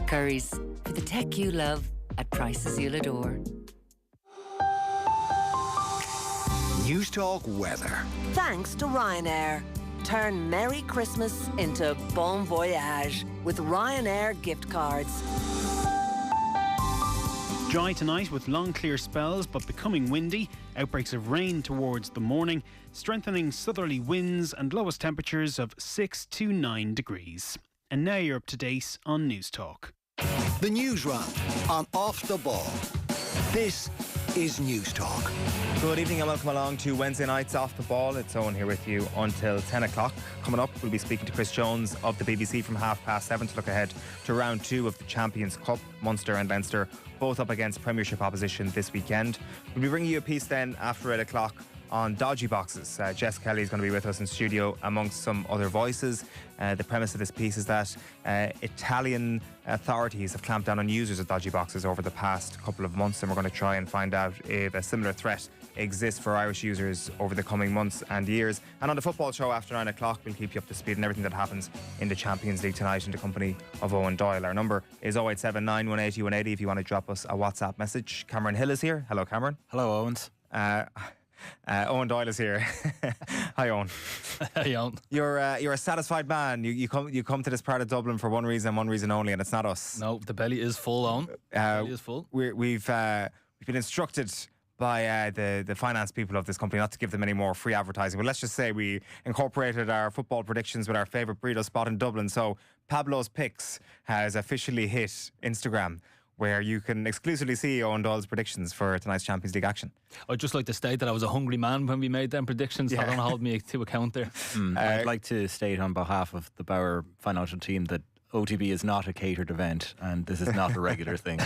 Currys, for the tech you love at prices you'll adore. Newstalk weather. Thanks to Ryanair. Turn Merry Christmas into Bon Voyage with Ryanair gift cards. Dry tonight with long clear spells but becoming windy. Outbreaks of rain towards the morning. Strengthening southerly winds and lowest temperatures of 6 to 9 degrees. And now you're up to date on Newstalk. The Newsround on Off the Ball. This is Newstalk. Good evening and welcome along to Wednesday night's Off the Ball. It's Owen here with you until 10 o'clock. Coming up, we'll be speaking to Chris Jones of the BBC from 7:30 to look ahead to round 2 of the Champions Cup. Munster and Leinster both up against Premiership opposition this weekend. We'll be bringing you a piece then after 8 o'clock on dodgy boxes. Jess Kelly is going to be with us in studio amongst some other voices. The premise of this piece is that Italian authorities have clamped down on users of dodgy boxes over the past couple of months, and we're going to try and find out if a similar threat exists for Irish users over the coming months and years. And on the football show after 9 o'clock, we'll keep you up to speed on everything that happens in the Champions League tonight in the company of Owen Doyle. Our number is 0879 180 180 if you want to drop us a WhatsApp message. Cameron Hill is here. Hello, Cameron. Hello, Owens. Owen Doyle is here. Hi, Owen. Hi, Owen. You're a satisfied man. You come to this part of Dublin for one reason only, and it's not us. No, the belly is full, Owen. The belly is full. We've been instructed by the finance people of this company not to give them any more free advertising. But let's just say we incorporated our football predictions with our favourite burrito spot in Dublin. So Pablo's Picks has officially hit Instagram, where you can exclusively see Owen Doyle's predictions for tonight's Champions League action. I'd just like to state that I was a hungry man when we made them predictions. Yeah. I don't hold me to account there. I'd like to state on behalf of the Bauer financial team that OTB is not a catered event and this is not a regular thing.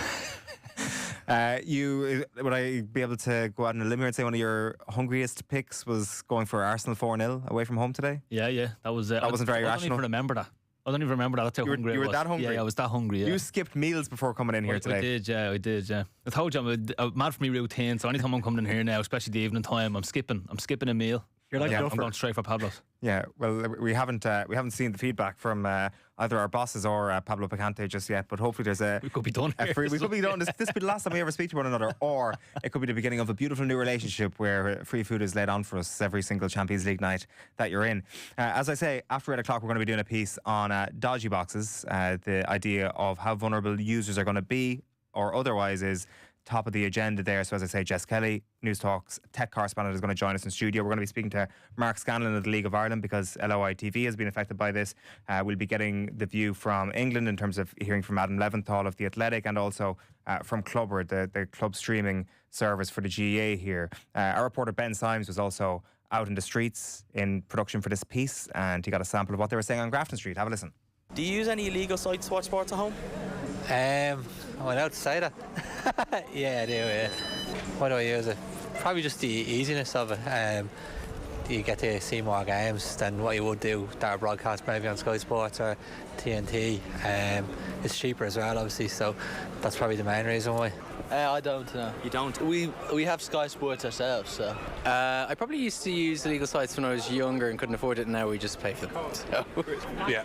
Would I be able to go out on a limb here and say one of your hungriest picks was going for Arsenal 4-0 away from home today? Yeah. That wasn't very rational. I don't even remember that. That's how hungry I was. You were that hungry? Yeah, I was that hungry, yeah. You skipped meals before coming in here today. I did, yeah. I told you I'm mad for me routine, so anytime I'm coming in here now, especially the evening time, I'm skipping a meal. You're like I'm going straight for Pablo's. Yeah, well, we haven't seen the feedback from either our bosses or Pablo Picante just yet, but hopefully we could be done. We could be done. This could be the last time we ever speak to one another, or it could be the beginning of a beautiful new relationship where free food is laid on for us every single Champions League night that you're in. As I say, after 8 o'clock, we're going to be doing a piece on dodgy boxes. The idea of how vulnerable users are going to be or otherwise is top of the agenda there. So as I say, Jess Kelly, Newstalk's tech correspondent, is going to join us in studio. We're going to be speaking to Mark Scanlon of the League of Ireland because LOI TV has been affected by this. We'll be getting the view from England in terms of hearing from Adam Leventhal of The Athletic and also from Clubber, the club streaming service for the GAA here. Our reporter Ben Symes was also out in the streets in production for this piece, and he got a sample of what they were saying on Grafton Street. Have a listen. Do you use any illegal sites to watch sports at home? I'm allowed to say that. Yeah, I do, yeah. Why do I use it? Probably just the easiness of it. You get to see more games than what you would do that are broadcast maybe on Sky Sports or TNT. It's cheaper as well, obviously, so that's probably the main reason why. I don't know. You don't? We have Sky Sports ourselves, so. I probably used to use illegal sites when I was younger and couldn't afford it, and now we just pay for them. So. Yeah.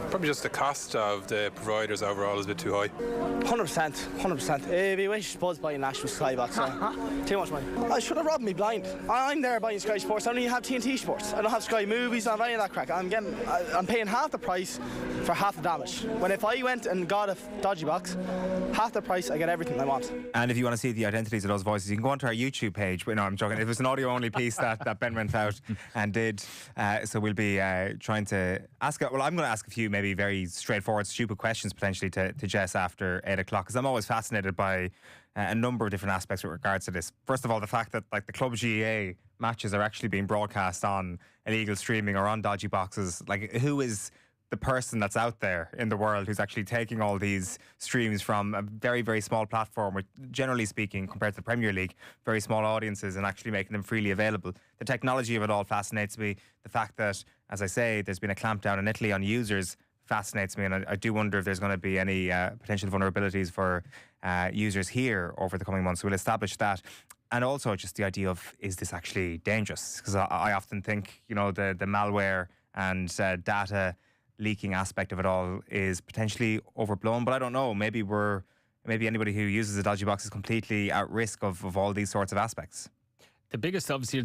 Probably just the cost of the providers overall is a bit too high. 100%. It'd be a waste of buzz buying national Sky box. Too much money. I should have robbed me blind. I'm there buying Sky Sports. I don't even have TNT Sports. I don't have Sky Movies. I don't have any of that crack. I'm paying half the price for half the damage. When if I went and got a dodgy box, half the price, I get everything I want. And if you want to see the identities of those voices, you can go onto our YouTube page. No, I'm joking. It was an audio-only piece that Ben went out and did. So we'll be trying to ask. Well, I'm going to ask a few maybe very straightforward, stupid questions potentially to Jess after 8 o'clock, because I'm always fascinated by a number of different aspects with regards to this. First of all, the fact that like the club GAA matches are actually being broadcast on illegal streaming or on dodgy boxes. Like, who is the person that's out there in the world who's actually taking all these streams from a very, very small platform, which, generally speaking, compared to the Premier League, very small audiences, and actually making them freely available? The technology of it all fascinates me. The fact that, as I say, there's been a clampdown in Italy on users fascinates me, and I do wonder if there's going to be any potential vulnerabilities for users here over the coming months. We'll establish that. And also just the idea of, is this actually dangerous? Because I often think, the malware and data leaking aspect of it all is potentially overblown. But I don't know. Maybe anybody who uses a dodgy box is completely at risk of all these sorts of aspects. The biggest, obviously,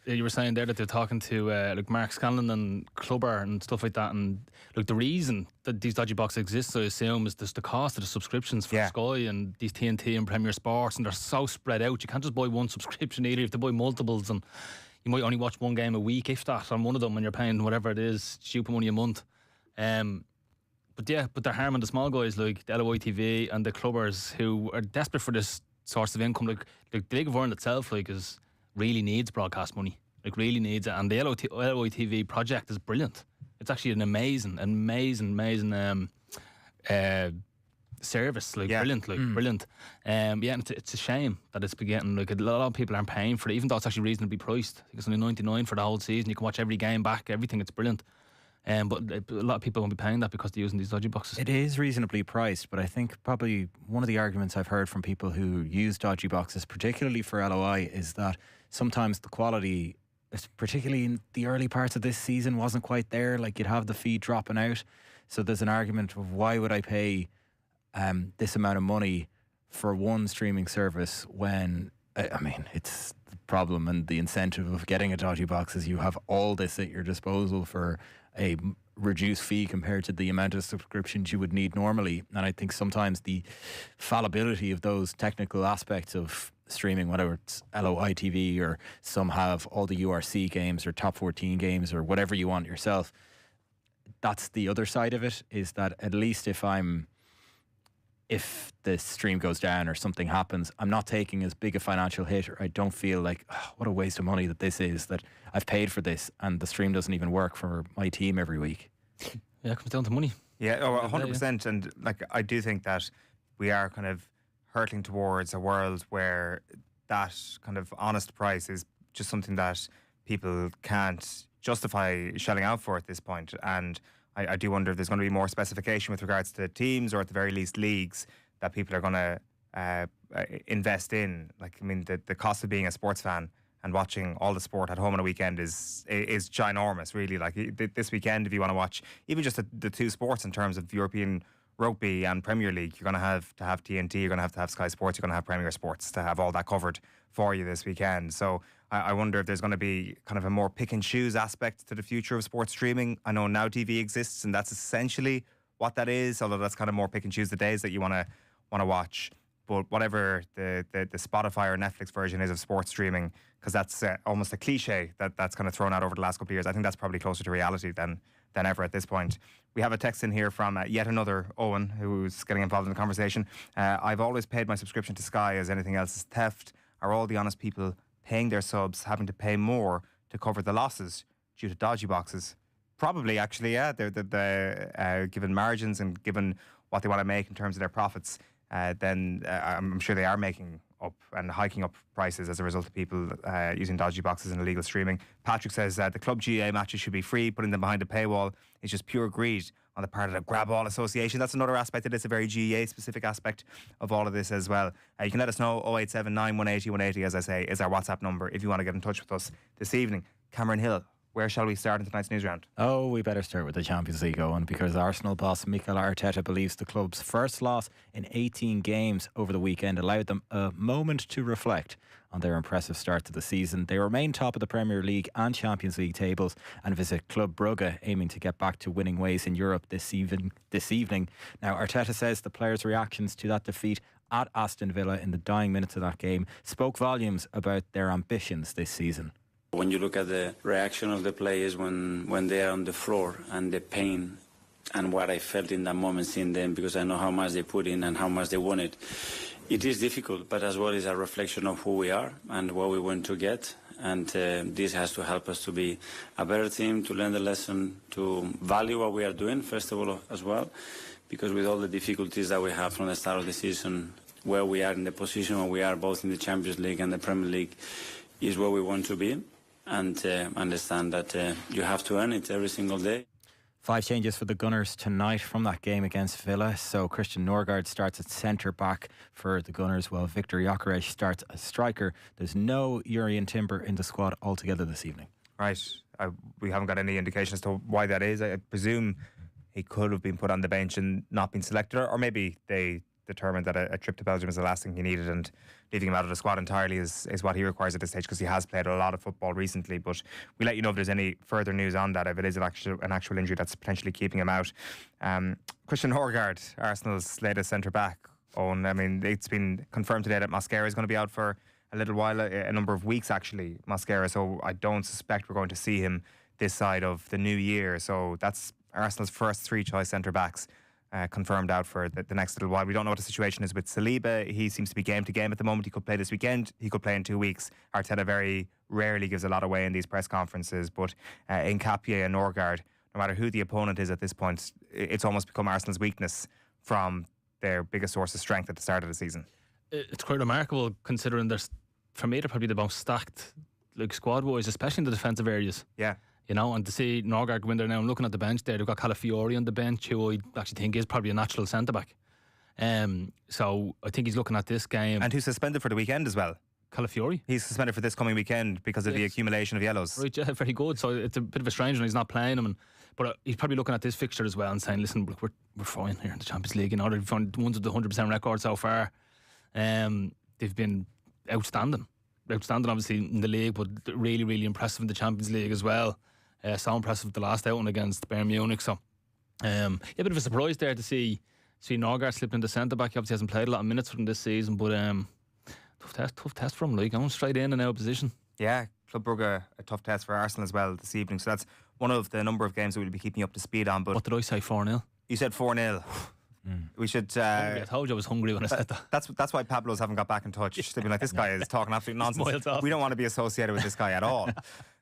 you were saying there that they're talking to like Mark Scanlon and Clubber and stuff like that. And look, the reason that these dodgy boxes exist, I assume, is just the cost of the subscriptions for Sky and these TNT and Premier Sports, and they're so spread out. You can't just buy one subscription either. You have to buy multiples, and you might only watch one game a week, if that, on one of them, and you're paying whatever it is, stupid money a month. But they're harming the small guys like the LOI TV and the clubbers who are desperate for this source of income. Like the League of Ireland itself, really needs broadcast money. Really needs it. And the LOI TV project is brilliant. It's actually an amazing service. Brilliant. Brilliant. And it's a shame that it's been getting, a lot of people aren't paying for it, even though it's actually reasonably priced. I think it's only $99 for the whole season. You can watch every game back, everything. It's brilliant. But a lot of people won't be paying that because they're using these dodgy boxes. It is reasonably priced, but I think probably one of the arguments I've heard from people who use dodgy boxes, particularly for LOI, is that sometimes the quality, particularly in the early parts of this season, wasn't quite there. You'd have the feed dropping out. So there's an argument of why would I pay this amount of money for one streaming service when, it's the problem and the incentive of getting a dodgy box is you have all this at your disposal for a reduced fee compared to the amount of subscriptions you would need normally. And I think sometimes the fallibility of those technical aspects of streaming, whether it's LOI TV or some have all the URC games or top 14 games or whatever you want yourself, that's the other side of it, is that at least if the stream goes down or something happens, I'm not taking as big a financial hit, or I don't feel like, what a waste of money that this is, that I've paid for this and the stream doesn't even work for my team every week. Yeah, it comes down to money. Yeah, 100%. And I do think that we are kind of hurtling towards a world where that kind of honest price is just something that people can't justify shelling out for at this point. And I do wonder if there's going to be more specification with regards to teams, or at the very least leagues, that people are going to invest in. The cost of being a sports fan and watching all the sport at home on a weekend is ginormous, really. This weekend, if you want to watch even just the two sports in terms of European rugby and Premier League, you're going to have TNT, you're going to have Sky Sports, you're going to have Premier Sports to have all that covered for you this weekend. So I wonder if there's going to be kind of a more pick and choose aspect to the future of sports streaming. I know Now TV exists, and that's essentially what that is, although that's kind of more pick and choose the days that you want to watch. But whatever the Spotify or Netflix version is of sports streaming, because that's almost a cliche that's kind of thrown out over the last couple of years, I think that's probably closer to reality than ever at this point. We have a text in here from yet another Owen, who's getting involved in the conversation. I've always paid my subscription to Sky as anything else is theft. Are all the honest people paying their subs having to pay more to cover the losses due to dodgy boxes? Probably, actually, yeah. They're given margins and given what they want to make in terms of their profits, then I'm sure they are making up and hiking up prices as a result of people using dodgy boxes and illegal streaming. Patrick says the club GA matches should be free. Putting them behind a paywall is just pure greed on the part of the Grab All Association. That's another aspect of this, a very GA specific aspect of all of this as well. You can let us know. 0879 180 180, as I say, is our WhatsApp number if you want to get in touch with us this evening. Cameron Hill, where shall we start in tonight's news round? Oh, we better start with the Champions League, Owen, because Arsenal boss Mikel Arteta believes the club's first loss in 18 games over the weekend allowed them a moment to reflect on their impressive start to the season. They remain top of the Premier League and Champions League tables and visit Club Brugge, aiming to get back to winning ways in Europe this evening. Now, Arteta says the players' reactions to that defeat at Aston Villa in the dying minutes of that game spoke volumes about their ambitions this season. When you look at the reaction of the players when they are on the floor, and the pain and what I felt in that moment seeing them, because I know how much they put in and how much they wanted, it is difficult, but as well is a reflection of who we are and what we want to get. And this has to help us to be a better team, to learn the lesson, to value what we are doing, first of all, as well, because with all the difficulties that we have from the start of the season, where we are in the position where we are both in the Champions League and the Premier League is where we want to be. And understand that you have to earn it every single day. 5 changes for the Gunners tonight from that game against Villa. So Christian Norgard starts at centre back for the Gunners, while Victor Gyökeres starts as striker. There's no Jurrien Timber in the squad altogether this evening. Right. We haven't got any indication as to why that is. I presume he could have been put on the bench and not been selected, or maybe they determined that a trip to Belgium is the last thing he needed, and leaving him out of the squad entirely is what he requires at this stage, because he has played a lot of football recently. But we'll let you know if there's any further news on that, if it is an actual injury that's potentially keeping him out. Christian Horgaard, Arsenal's latest centre-back. Owen, I mean, it's been confirmed today that Mosquera is going to be out for a little while, a number of weeks actually, Mosquera, so I don't suspect we're going to see him this side of the new year. So that's Arsenal's first 3 choice centre-backs confirmed out for the next little while. We don't know what the situation is with Saliba. He seems to be game to game at the moment. He could play this weekend, he could play in 2 weeks. Arteta very rarely gives a lot away in these press conferences, but Nketiah and Norgard, no matter who the opponent is at this point, it's almost become Arsenal's weakness from their biggest source of strength at the start of the season. It's quite remarkable considering for me they're probably the most stacked squad wise, especially in the defensive areas. Yeah. You know, and to see Norgard go in there now, and looking at the bench there, they've got Calafiori on the bench, who I actually think is probably a natural centre-back. So I think he's looking at this game. And who's suspended for the weekend as well? Calafiori? He's suspended for this coming weekend because of the accumulation of yellows. Right, yeah, very good. So it's a bit of a strange one, he's not playing him. But he's probably looking at this fixture as well and saying, listen, look, we're fine here in the Champions League. You know, they've won ones with the 100% record so far. They've been outstanding, obviously, in the league, but really, really impressive in the Champions League as well. So impressive the last outing against Bayern Munich. So, a bit of a surprise there to see Norgard slip into centre-back. He obviously hasn't played a lot of minutes for him this season, but tough test for him, going straight in and out of position. Yeah, Club Brugge, a tough test for Arsenal as well this evening. So that's one of the number of games that we'll be keeping you up to speed on. But what did I say, 4-0? You said 4-0. We should. I told you I was hungry when I said that. That's why Pablo's haven't got back in touch. They've been like, this guy is talking absolute nonsense. We don't want to be associated with this guy at all.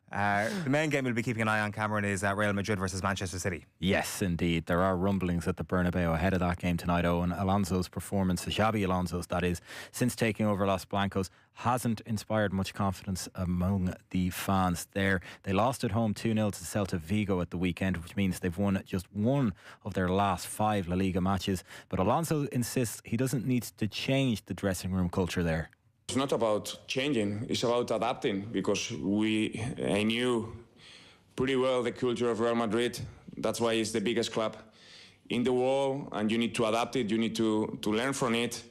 The main game we'll be keeping an eye on, Cameron, is Real Madrid versus Manchester City. Yes, indeed. There are rumblings at the Bernabeu ahead of that game tonight, Owen. Alonso's performance, Xabi Alonso's that is, since taking over Los Blancos, hasn't inspired much confidence among the fans there. They lost at home 2-0 to Celta Vigo at the weekend, which means they've won just one of their last 5 La Liga matches. But Alonso insists he doesn't need to change the dressing room culture there. It's not about changing, it's about adapting, because I knew pretty well the culture of Real Madrid. That's why it's the biggest club in the world, and you need to adapt it, you need to learn from it.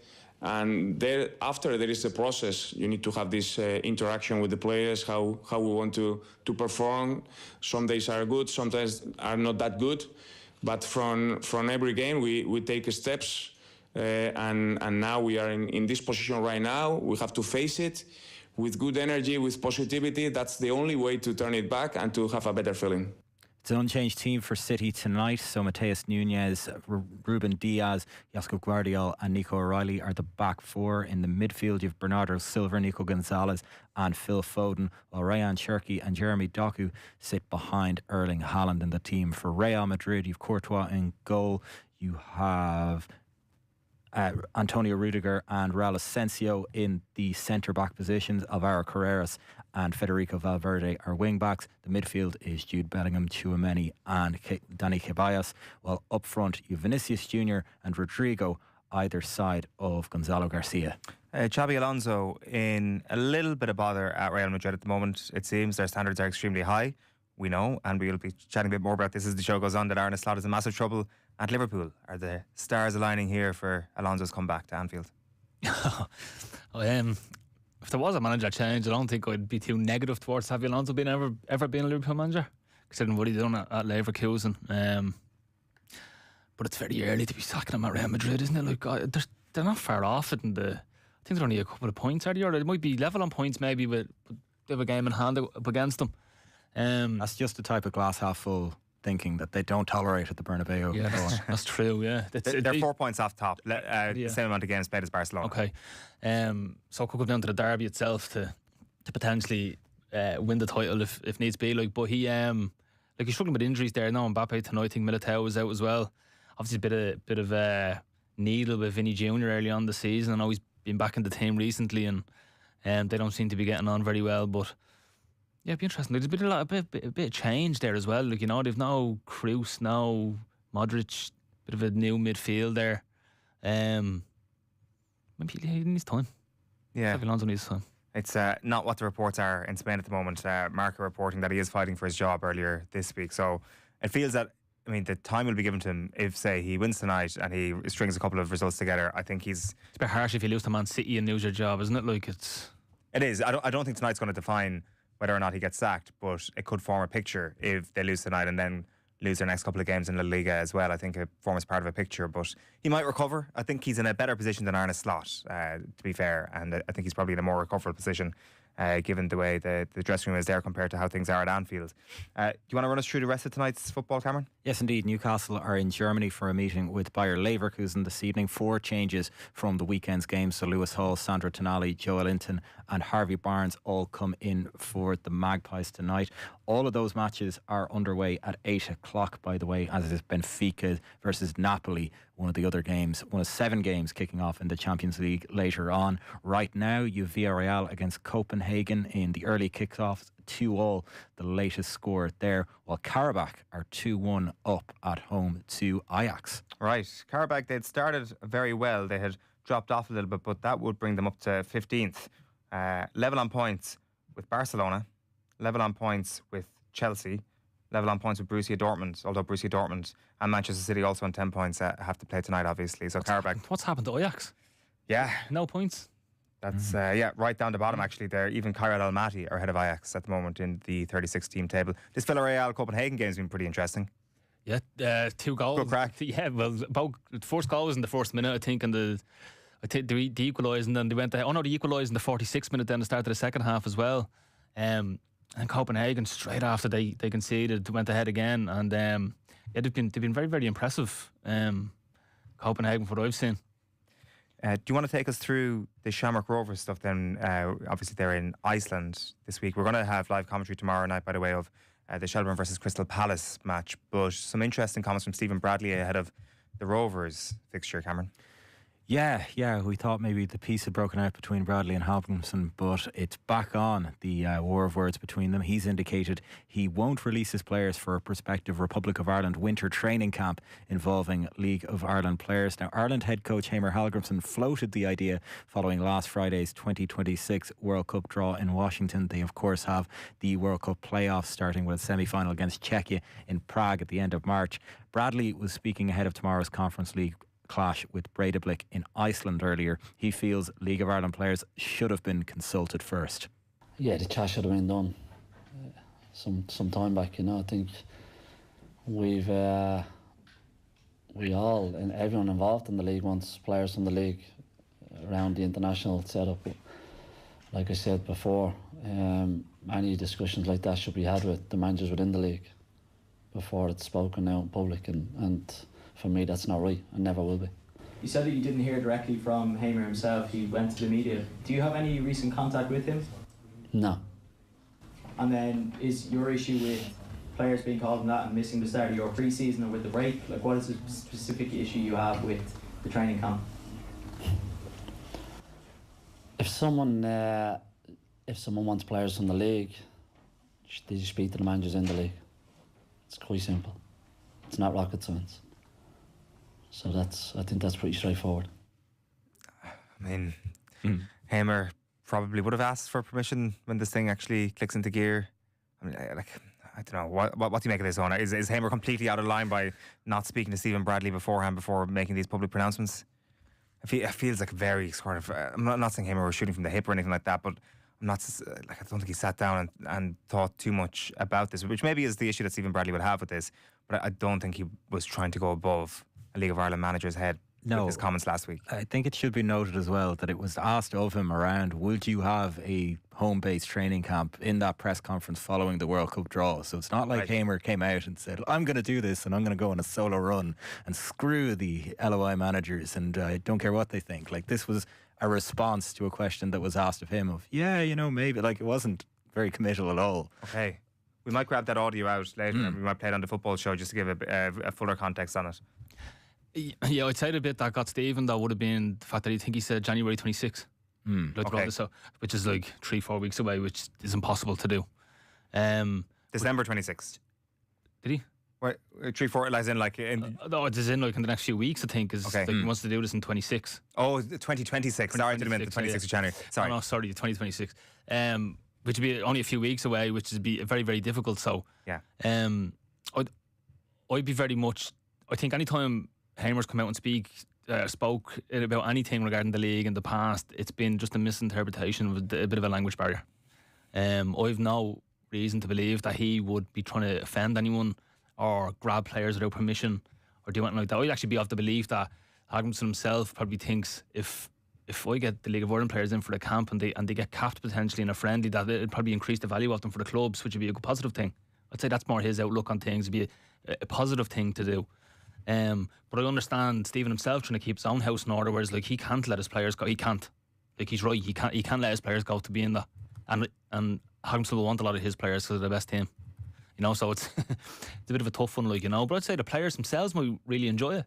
And after there is a process. You need to have this interaction with the players, how we want to perform. Some days are good, sometimes are not that good. But from every game, we take steps. And now we are in this position right now. We have to face it with good energy, with positivity. That's the only way to turn it back and to have a better feeling. It's an unchanged team for City tonight. So Mateus Nunez, Ruben Diaz, Josko Gvardiol and Nico O'Reilly are the back 4. In the midfield you have Bernardo Silva, Nico Gonzalez and Phil Foden, while Ryan Cherki and Jeremy Doku sit behind Erling Haaland in the team. For Real Madrid, you have Courtois in goal. You have Antonio Rudiger and Raul Asensio in the centre-back positions. Alvaro Carreras and Federico Valverde are wing-backs. The midfield is Jude Bellingham, Tchouameni and Dani Ceballos, while up front you have Vinicius Jr. and Rodrigo either side of Gonzalo Garcia. Xabi Alonso in a little bit of bother at Real Madrid at the moment. It seems their standards are extremely high. We know, and we'll be chatting a bit more about this as the show goes on, that Arne Slot is in massive trouble at Liverpool. Are the stars aligning here for Alonso's comeback to Anfield? If there was a manager change, I don't think I'd be too negative towards Xabi Alonso being ever being a Liverpool manager, considering what he's done at Leverkusen. But it's very early to be sacking him at Real Madrid, isn't it? Like, they're not far off it. I think they're only a couple of points, are they? Or they might be level on points maybe, but they have a game in hand up against them. That's just the type of glass half full thinking that they don't tolerate at the Bernabeu. Yeah, that's true, yeah. They're 4 points off top. Same amount of games played as Barcelona. Okay. So it could come down to the derby itself to potentially win the title if needs be. But he's struggling with injuries there now. Mbappe tonight, I think Militao was out as well. Obviously a bit of needle with Vinny Jr. early on the season. I know he's been back in the team recently and they don't seem to be getting on very well, but yeah, it'd be interesting. There's been a bit of change there as well. They've now Kroos, now Modric, bit of a new midfield there. Maybe he needs time. Yeah, Alonso needs time. It's not what the reports are in Spain at the moment. Marca reporting that he is fighting for his job earlier this week. So it feels that I mean, the time will be given to him if, say, he wins tonight and he strings a couple of results together. I think It's a bit harsh if you lose to Man City and lose your job, isn't it? Like, It is. I don't think tonight's going to define whether or not he gets sacked, but it could form a picture if they lose tonight and then lose their next couple of games in La Liga as well. I think it forms part of a picture, but he might recover. I think he's in a better position than Arne Slot, to be fair, and I think he's probably in a more recoverable position given the way the dressing room is there compared to how things are at Anfield. Do you want to run us through the rest of tonight's football, Cameron? Yes, indeed. Newcastle are in Germany for a meeting with Bayer Leverkusen this evening. 4 changes from the weekend's games. So Lewis Hall, Sandro Tonali, Joel Linton and Harvey Barnes all come in for the Magpies tonight. All of those matches are underway at 8 o'clock, by the way, as is Benfica versus Napoli, one of the other games, one of 7 games kicking off in the Champions League later on. Right now, you've Villarreal against Copenhagen in the early kickoffs, 2-2, the latest score there, while Karabakh are 2-1 up at home to Ajax. Right, Karabakh, they'd started very well. They had dropped off a little bit, but that would bring them up to 15th. Level on points with Barcelona, level on points with Chelsea, level on points with Borussia Dortmund, although Borussia Dortmund and Manchester City also on 10 points have to play tonight, obviously. So Karabakh. What's happened to Ajax? Yeah. No points. That's, right down the bottom, actually. There, even Kairat Almaty are ahead of Ajax at the moment in the 36 team table. This Villarreal Copenhagen game has been pretty interesting. Yeah, 2 goals. Good crack. Yeah, well, the first goal was in the first minute, I think, and the equalised, and then they went ahead. Oh no, they equalised in the 46th minute, then the start of the second half as well. And Copenhagen, straight after they conceded, went ahead again, and they've been very, very impressive. Copenhagen, for what I've seen. Do you want to take us through the Shamrock Rovers stuff then? Obviously, they're in Iceland this week. We're going to have live commentary tomorrow night, by the way, of the Shelbourne versus Crystal Palace match. But some interesting comments from Stephen Bradley ahead of the Rovers fixture, Cameron. Yeah, we thought maybe the peace had broken out between Bradley and Hallgrimsson, but it's back on, the war of words between them. He's indicated he won't release his players for a prospective Republic of Ireland winter training camp involving League of Ireland players. Now, Ireland head coach Heimir Hallgrimsson floated the idea following last Friday's 2026 World Cup draw in Washington. They, of course, have the World Cup playoffs starting with a semi-final against Czechia in Prague at the end of March. Bradley was speaking ahead of tomorrow's Conference League clash with Breidablik in Iceland earlier. He feels League of Ireland players should have been consulted first. Yeah, the chat should have been done some time back. I think we all and everyone involved in the league wants players from the league around the international setup. But like I said before, any discussions like that should be had with the managers within the league before it's spoken out in public, and for me, that's not right, and never will be. You said that you didn't hear directly from Heimir himself. He went to the media. Do you have any recent contact with him? No. And then is your issue with players being called on that and missing the start of your pre-season or with the break? Like, what is the specific issue you have with the training camp? If someone wants players from the league, they just speak to the managers in the league. It's quite simple. It's not rocket science. So I think that's pretty straightforward. I mean, Heimir probably would have asked for permission when this thing actually clicks into gear. I mean, I don't know. What do you make of this, Ona? Is Heimir completely out of line by not speaking to Stephen Bradley beforehand before making these public pronouncements? It feels like very sort of. I'm not saying Heimir was shooting from the hip or anything like that, but I'm not I don't think he sat down and thought too much about this, which maybe is the issue that Stephen Bradley would have with this. But I don't think he was trying to go above a League of Ireland manager's head with his comments last week. I think it should be noted as well that it was asked of him around, would you have a home-based training camp in that press conference following the World Cup draw? So it's not like Heimir came out and said, I'm going to do this and I'm going to go on a solo run and screw the LOI managers and I don't care what they think. Like, this was a response to a question that was asked of him of, maybe. Like, it wasn't very committal at all. Okay. We might grab that audio out later and we might play it on the football show just to give a fuller context on it. Yeah, I'd say the bit that got Stephen, that would have been the fact that he said January 26th. Which is like 3-4 weeks away, which is impossible to do. December 26th. Did he? Wait, 3-4, as in like in... no, it's in like in the next few weeks, I think. He wants to do this in 26. Oh, 2026. Sorry, I didn't mean the 26th of January. Sorry. Oh, no, sorry, 2026. Which would be only a few weeks away, which would be very, very difficult. So, yeah. I'd be very much. I think anytime Heimir's come out and spoke about anything regarding the league in the past, it's been just a misinterpretation of a bit of a language barrier. I've no reason to believe that he would be trying to offend anyone or grab players without permission or do anything like that. I'd actually be of the belief that Hallgrimsson himself probably thinks if I get the League of Ireland players in for the camp and they get capped potentially in a friendly, that it'd probably increase the value of them for the clubs, which would be a positive thing. I'd say that's more his outlook on things. It'd be a positive thing to do. But I understand Stephen himself trying to keep his own house in order, whereas like he can't let his players go. He can't. Like he's right. He can't let his players go to be in that. And Hallgrimsson will want a lot of his players because they're the best team. You know, so it's it's a bit of a tough one, like, you know. But I'd say the players themselves might really enjoy it.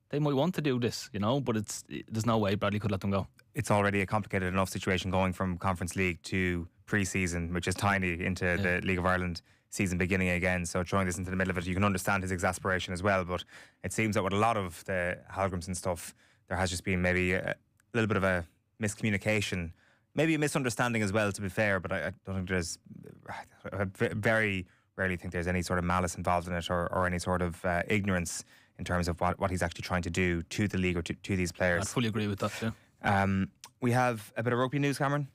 They might want to do this, you know. But there's no way Bradley could let them go. It's already a complicated enough situation going from Conference League to pre-season, which is tiny, into the League of Ireland season beginning again. So throwing this into the middle of it, you can understand his exasperation as well. But it seems that with a lot of the Hallgrimsson stuff, there has just been maybe a little bit of a miscommunication, maybe a misunderstanding as well, to be fair. But I don't think there's, I very rarely think there's any sort of malice involved in it, or any sort of ignorance in terms of what he's actually trying to do to the league or to these players. I fully agree with that, yeah. We have a bit of rugby news, Cameron.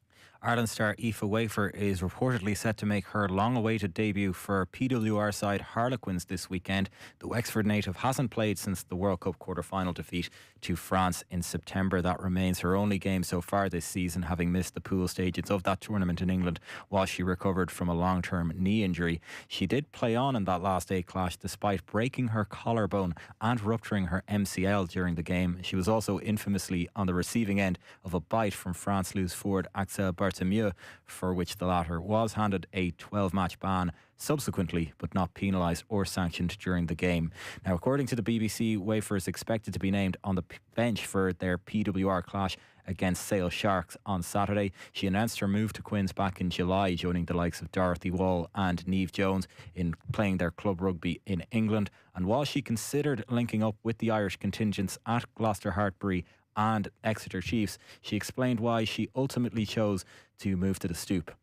Ireland star Aoife Wafer is reportedly set to make her long-awaited debut for PWR side Harlequins this weekend. The Wexford native hasn't played since the World Cup quarter-final defeat to France in September. That remains her only game so far this season, having missed the pool stages of that tournament in England while she recovered from a long-term knee injury. She did play on in that last day clash despite breaking her collarbone and rupturing her MCL during the game. She was also infamously on the receiving end of a bite from France loose forward Axel Bartholomew, for which the latter was handed a 12-match ban subsequently, but not penalised or sanctioned during the game. Now, according to the BBC, Wafer is expected to be named on the bench for their PWR clash against Sale Sharks on Saturday. She announced her move to Quins back in July, joining the likes of Dorothy Wall and Niamh Jones in playing their club rugby in England. And while she considered linking up with the Irish contingents at Gloucester Hartbury and Exeter Chiefs, she explained why she ultimately chose to move to the Stoop.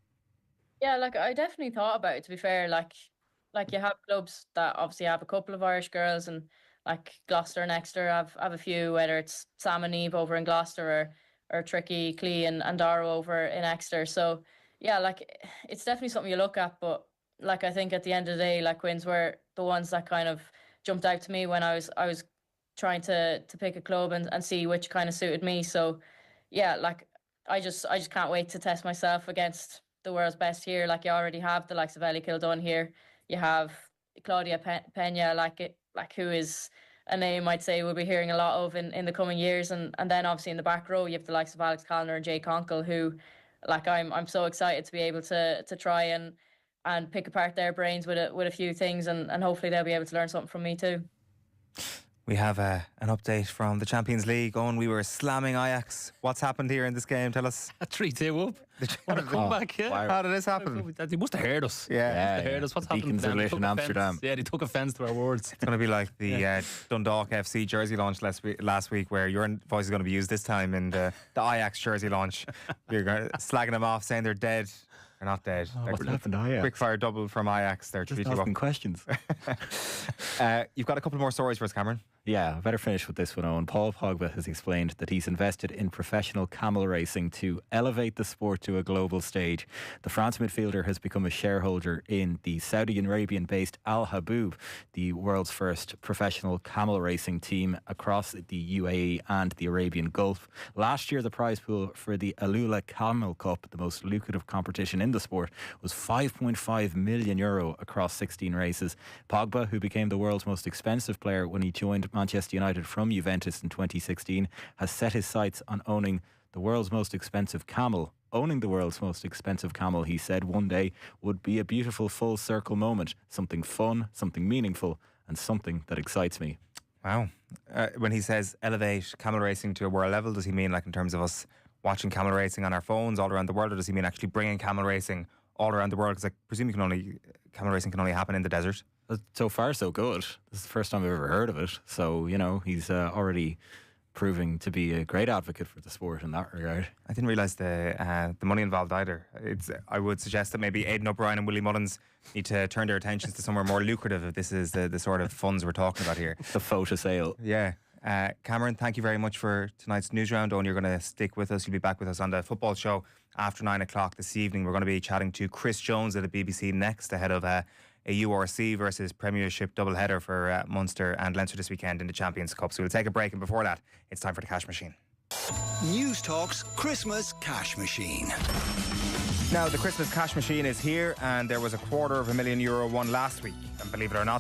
Yeah, like I definitely thought about it, to be fair. Like you have clubs that obviously have a couple of Irish girls, and like Gloucester and Exeter have a few, whether it's Sam and Eve over in Gloucester or Tricky, Clee and Dara over in Exeter. So yeah, like it's definitely something you look at, but like I think at the end of the day, like Quins were the ones that kind of jumped out to me when I was trying to pick a club and see which kind of suited me. So yeah, like I just can't wait to test myself against the world's best here. Like you already have the likes of Ellie Kildun here. You have Claudia Pena, like who is a name I'd say we'll be hearing a lot of in the coming years. And then obviously in the back row you have the likes of Alex Callner and Jay Conkle, who like I'm so excited to be able to try and pick apart their brains with a few things, and hopefully they'll be able to learn something from me too. We have an update from the Champions League. Owen, we were slamming Ajax. What's happened here in this game? Tell us. 3-2 up. What a comeback, yeah. How did this happen? They must have heard us. Yeah. They must have heard us. What's happened to them? in Amsterdam. Yeah, they took offence to our words. It's going to be like the Dundalk FC jersey launch last week, where your voice is going to be used this time in the Ajax jersey launch. You're slagging them off, saying they're dead. They're not dead. What happened to Ajax? Quick fire double from Ajax. They're just asking questions. You've got a couple more stories for us, Cameron. Yeah, I better finish with this one, Owen. Paul Pogba has explained that he's invested in professional camel racing to elevate the sport to a global stage. The France midfielder has become a shareholder in the Saudi Arabian-based Al Habub, the world's first professional camel racing team across the UAE and the Arabian Gulf. Last year, the prize pool for the Alula Camel Cup, the most lucrative competition in the sport, was €5.5 million across 16 races. Pogba, who became the world's most expensive player when he joined Manchester United from Juventus in 2016, has set his sights on owning the world's most expensive camel. Owning the world's most expensive camel, he said, one day would be a beautiful full circle moment. Something fun, something meaningful, and something that excites me. Wow. When he says elevate camel racing to a world level, does he mean like in terms of us watching camel racing on our phones all around the world, or does he mean actually bringing camel racing all around the world? Because I presume camel racing can only happen in the desert. So far, so good. This is the first time I've ever heard of it. So, you know, he's already proving to be a great advocate for the sport in that regard. I didn't realise the money involved either. I would suggest that maybe Aidan O'Brien and Willie Mullins need to turn their attentions to somewhere more lucrative if this is the sort of funds we're talking about here. The photo sale. Yeah. Cameron, thank you very much for tonight's Newsround. Owen, you're going to stick with us. You'll be back with us on the football show after 9 o'clock this evening. We're going to be chatting to Chris Jones at the BBC next ahead of a URC versus Premiership doubleheader for Munster and Leinster this weekend in the Champions Cup. So we'll take a break, and before that, it's time for the Cash Machine. News Talk's Christmas Cash Machine. Now, the Christmas Cash Machine is here, and there was €250,000 won last week. And believe it or not,